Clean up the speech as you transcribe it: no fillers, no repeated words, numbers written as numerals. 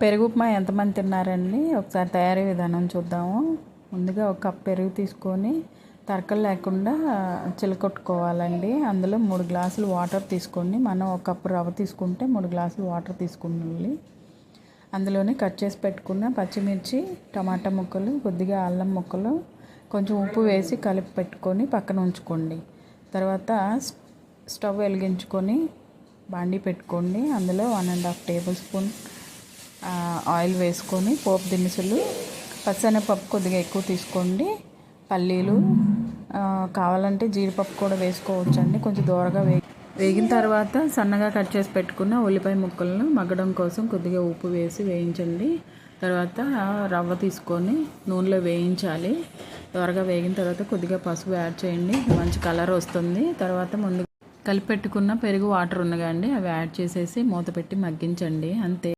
పెరుగు ఉప్మా ఎంతమంది తిన్నారండి? ఒకసారి తయారీ విధానం చూద్దాము. ముందుగా ఒక కప్ పెరుగు తీసుకొని తరకలు లేకుండా చిలకొట్టుకోవాలండి. అందులో 3 గ్లాసులు వాటర్ తీసుకోండి. మనం ఒక కప్పు రవ్వ తీసుకుంటే 3 గ్లాసులు వాటర్ తీసుకోండి. అందులోనే కట్ చేసి పెట్టుకున్న పచ్చిమిర్చి, టమాటా ముక్కలు, కొద్దిగా అల్లం ముక్కలు, కొంచెం ఉప్పు వేసి కలిపి పెట్టుకొని పక్కన ఉంచుకోండి. తర్వాత స్టవ్ వెలిగించుకొని బాండీ పెట్టుకోండి. అందులో 1½ టేబుల్ స్పూన్ ఆయిల్ వేసుకొని పోపు దినుసులు, పచ్చెనగపప్పు కొద్దిగా ఎక్కువ తీసుకోండి, పల్లీలు, కావాలంటే జీడిపప్పు కూడా వేసుకోవచ్చండి. కొంచెం దూరగా వేగిన తర్వాత సన్నగా కట్ చేసి పెట్టుకున్న ఉల్లిపాయ ముక్కలను మగ్గడం కోసం కొద్దిగా ఉప్పు వేసి వేయించండి. తర్వాత రవ్వ తీసుకొని నూనెలో వేయించాలి. త్వరగా వేగిన తర్వాత కొద్దిగా పసుపు యాడ్ చేయండి, మంచి కలర్ వస్తుంది. తర్వాత ముందు కలిపి పెట్టుకున్న పెరుగు వాటర్ ఉన్నగా అండి, అవి యాడ్ చేసేసి మూత పెట్టి మగ్గించండి. అంతే.